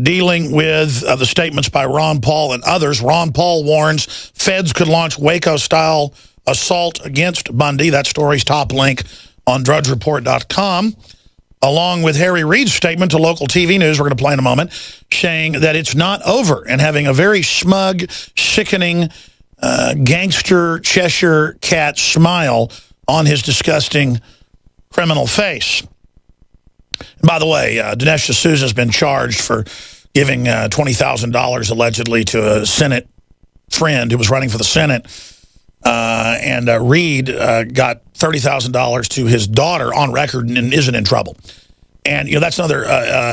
dealing with the statements by Ron Paul and others. Ron Paul warns feds could launch Waco-style assault against Bundy. That story's top link on drudgereport.com. Along with Harry Reid's statement to local TV news, we're going to play in a moment, saying that it's not over and having a very smug, sickening, gangster Cheshire cat smile on his disgusting criminal face. And by the way, Dinesh D'Souza has been charged for giving $20,000 allegedly to a Senate friend who was running for the Senate. And Reid got $30,000 to his daughter on record and isn't in trouble. And, that's another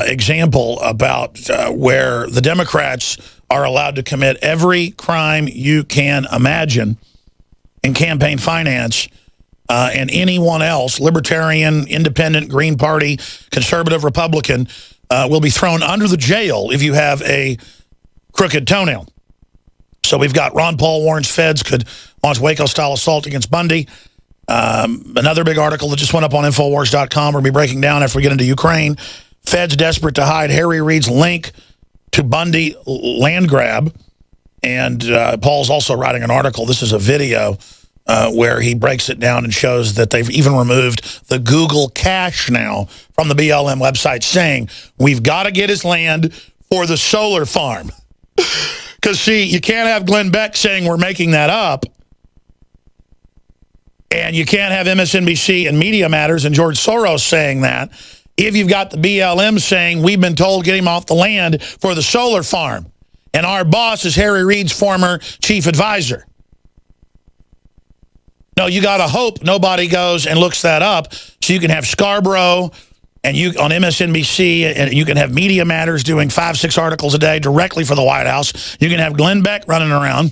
example about where the Democrats are allowed to commit every crime you can imagine in campaign finance, and anyone else, Libertarian, Independent, Green Party, Conservative, Republican, will be thrown under the jail if you have a crooked toenail. So we've got Ron Paul warns feds could launch Waco-style assault against Bundy. Another big article that just went up on Infowars.com. We'll be breaking down after we get into Ukraine. Feds desperate to hide Harry Reid's link to Bundy land grab. And Paul's also writing an article. This is a video where he breaks it down and shows that they've even removed the Google cache now from the BLM website, saying we've got to get his land for the solar farm. Because, see, you can't have Glenn Beck saying we're making that up. And you can't have MSNBC and Media Matters and George Soros saying that if you've got the BLM saying we've been told get him off the land for the solar farm. And our boss is Harry Reid's former chief advisor. No, you got to hope nobody goes and looks that up so you can have Scarborough and you on MSNBC, and you can have Media Matters doing 5-6 articles a day directly for the White House. You can have Glenn Beck running around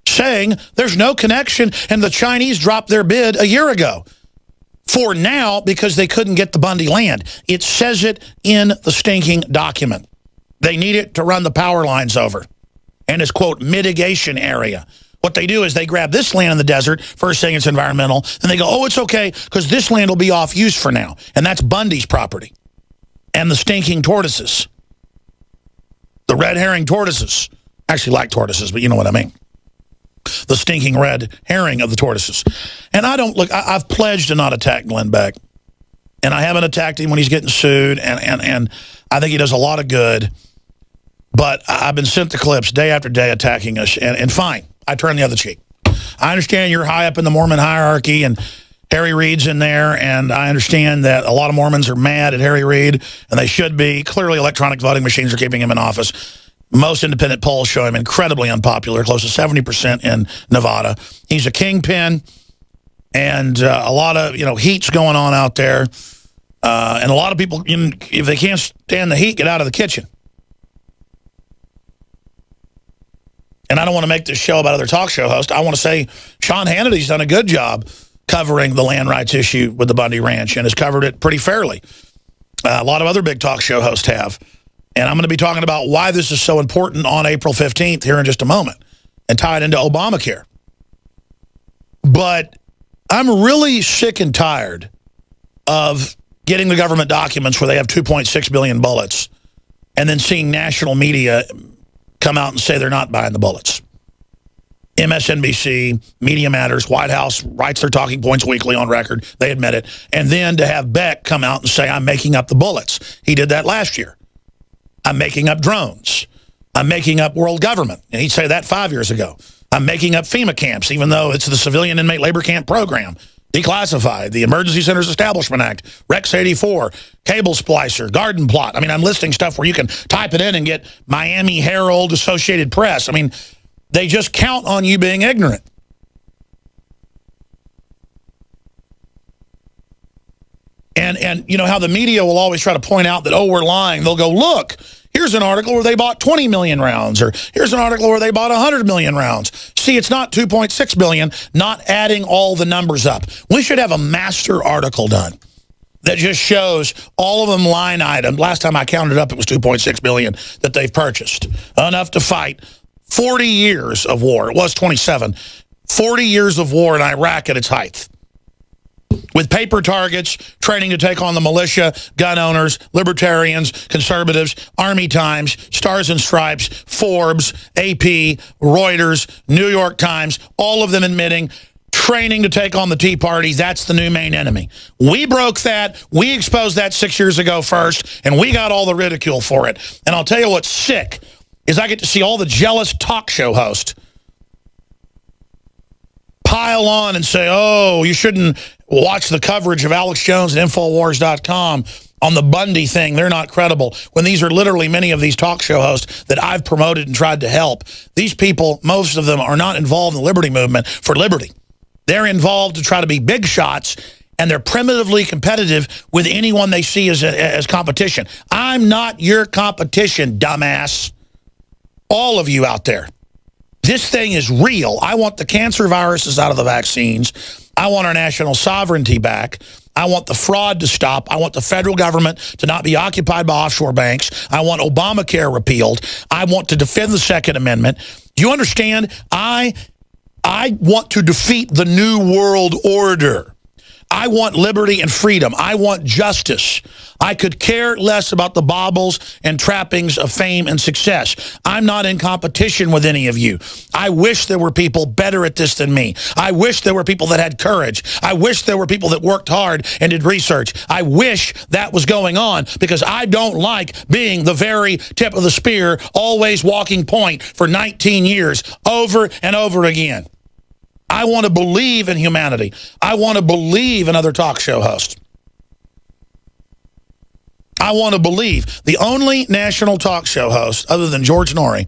saying there's no connection, and the Chinese dropped their bid a year ago for now because they couldn't get the Bundy land. It says it in the stinking document. They need it to run the power lines over. And it's, quote, mitigation area. What they do is they grab this land in the desert, first saying it's environmental, and they go, oh, it's okay, because this land will be off use for now. And that's Bundy's property. And the stinking tortoises. The red herring tortoises. I actually like tortoises, but you know what I mean. The stinking red herring of the tortoises. And I don't, look, I've pledged to not attack Glenn Beck. And I haven't attacked him when he's getting sued, and I think he does a lot of good. But I've been sent the clips day after day attacking us, and fine. I turn the other cheek. I understand you're high up in the Mormon hierarchy, and Harry Reid's in there, and I understand that a lot of Mormons are mad at Harry Reid, and they should be. Clearly, electronic voting machines are keeping him in office. Most independent polls show him incredibly unpopular, close to 70% in Nevada. He's a kingpin, and a lot of heat's going on out there, and a lot of people, if they can't stand the heat, get out of the kitchen. And I don't want to make this show about other talk show hosts. I want to say Sean Hannity's done a good job covering the land rights issue with the Bundy Ranch and has covered it pretty fairly. A lot of other big talk show hosts have. And I'm going to be talking about why this is so important on April 15th here in just a moment and tie it into Obamacare. But I'm really sick and tired of getting the government documents where they have 2.6 billion bullets and then seeing national media come out and say they're not buying the bullets. MSNBC, Media Matters, White House writes their talking points weekly on record. They admit it. And then to have Beck come out and say, I'm making up the bullets. He did that last year. I'm making up drones. I'm making up world government. And he'd say that 5 years ago. I'm making up FEMA camps, even though it's the Civilian Inmate Labor Camp Program. Declassified, the Emergency Centers Establishment Act, Rex 84, Cable Splicer, Garden Plot. I mean, I'm listing stuff where you can type it in and get Miami Herald, Associated Press. I mean, they just count on you being ignorant. And you know how the media will always try to point out that, oh, we're lying. They'll go, look, here's an article where they bought 20 million rounds, or here's an article where they bought 100 million rounds. See, it's not 2.6 billion, not adding all the numbers up. We should have a master article done that just shows all of them line item. Last time I counted up, it was 2.6 billion that they've purchased. Enough to fight 40 years of war. It was 27. 40 years of war in Iraq at its height. with paper targets, training to take on the militia, gun owners, libertarians, conservatives, Army Times, Stars and Stripes, Forbes, AP, Reuters, New York Times, all of them admitting training to take on the Tea Party, that's the new main enemy. We broke that. We exposed that 6 years ago first, and we got all the ridicule for it. And I'll tell you what's sick is I get to see all the jealous talk show hosts pile on and say, oh, you shouldn't watch the coverage of Alex Jones and Infowars.com on the Bundy thing. They're not credible. When these are literally many of these talk show hosts that I've promoted and tried to help. These people, most of them, are not involved in the liberty movement for liberty. They're involved to try to be big shots, and they're primitively competitive with anyone they see as competition. I'm not your competition, dumbass. All of you out there. This thing is real. I want the cancer viruses out of the vaccines. I want our national sovereignty back. I want the fraud to stop. I want the federal government to not be occupied by offshore banks. I want Obamacare repealed. I want to defend the Second Amendment. Do you understand? I want to defeat the New World Order. I want liberty and freedom. I want justice. I could care less about the baubles and trappings of fame and success. I'm not in competition with any of you. I wish there were people better at this than me. I wish there were people that had courage. I wish there were people that worked hard and did research. I wish that was going on because I don't like being the very tip of the spear, always walking point for 19 years over and over again. I want to believe in humanity. I want to believe in other talk show hosts. I want to believe the only national talk show host, other than George Norrie,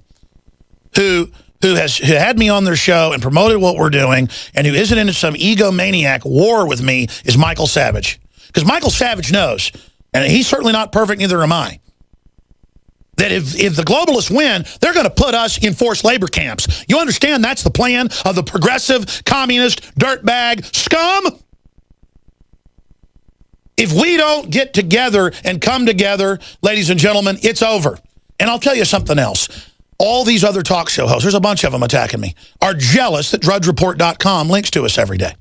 who has had me on their show and promoted what we're doing and who isn't into some egomaniac war with me is Michael Savage. Because Michael Savage knows, and he's certainly not perfect, neither am I, that if the globalists win, they're going to put us in forced labor camps. You understand that's the plan of the progressive, communist, dirtbag scum? If we don't get together and come together, ladies and gentlemen, it's over. And I'll tell you something else. All these other talk show hosts, there's a bunch of them attacking me, are jealous that DrudgeReport.com links to us every day.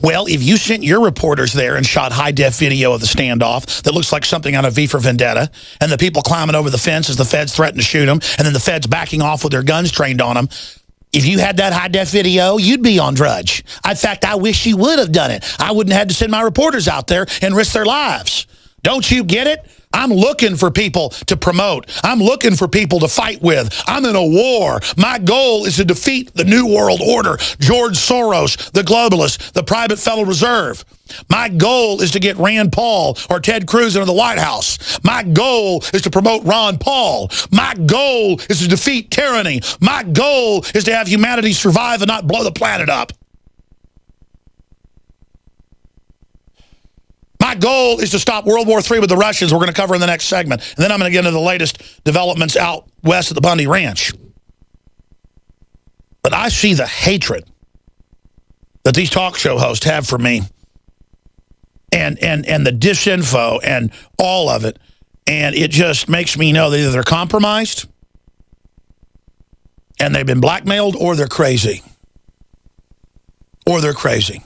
Well, if you sent your reporters there and shot high-def video of the standoff that looks like something out of V for Vendetta, and the people climbing over the fence as the feds threaten to shoot them, and then the feds backing off with their guns trained on them, if you had that high-def video, you'd be on Drudge. In fact, I wish you would have done it. I wouldn't have had to send my reporters out there and risk their lives. Don't you get it? I'm looking for people to promote. I'm looking for people to fight with. I'm in a war. My goal is to defeat the New World Order, George Soros, the globalists, the private Federal Reserve. My goal is to get Rand Paul or Ted Cruz into the White House. My goal is to promote Ron Paul. My goal is to defeat tyranny. My goal is to have humanity survive and not blow the planet up. My goal is to stop World War III with the Russians. We're going to cover in the next segment. And then I'm going to get into the latest developments out west at the Bundy Ranch. But I see the hatred that these talk show hosts have for me and the disinfo and all of it. And it just makes me know that either they're compromised and they've been blackmailed or they're crazy. Or they're crazy.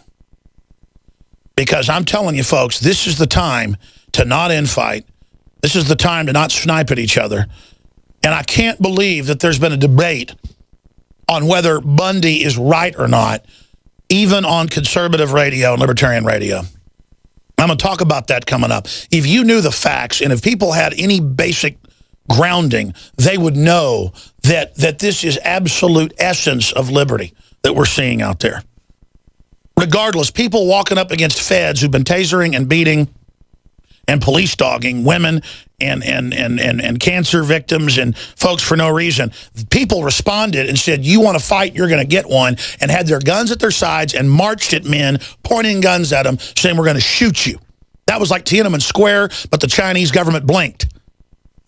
Because I'm telling you, folks, this is the time to not infight. This is the time to not snipe at each other. And I can't believe that there's been a debate on whether Bundy is right or not, even on conservative radio and libertarian radio. I'm going to talk about that coming up. If you knew the facts and if people had any basic grounding, they would know that this is absolute essence of liberty that we're seeing out there. Regardless, people walking up against feds who've been tasering and beating and police dogging women and cancer victims and folks for no reason. People responded and said, you want to fight, you're going to get one, and had their guns at their sides and marched at men, pointing guns at them, saying, we're going to shoot you. That was like Tiananmen Square, but the Chinese government blinked.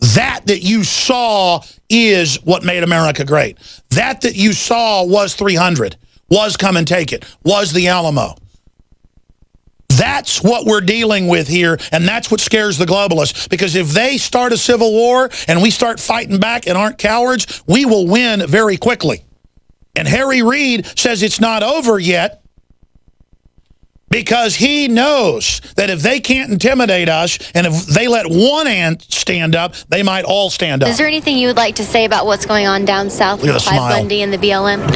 That you saw is what made America great. That you saw was 300. Was Come and Take It, was the Alamo. That's what we're dealing with here, and that's what scares the globalists. Because if they start a civil war and we start fighting back and aren't cowards, we will win very quickly. And Harry Reid says it's not over yet Because he knows that if they can't intimidate us, and if they let one ant stand up, they might all stand up. Is there anything you would like to say about what's going on down south with Clive Bundy and the BLM?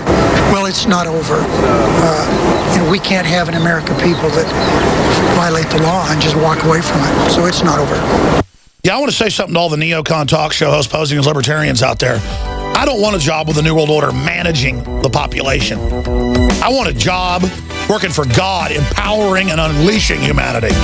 Well, it's not over. We can't have in America people that violate the law and just walk away from it. So it's not over. Yeah, I want to say something to all the neocon talk show hosts posing as libertarians out there. I don't want a job with the New World Order managing the population. I want a job working for God, empowering and unleashing humanity.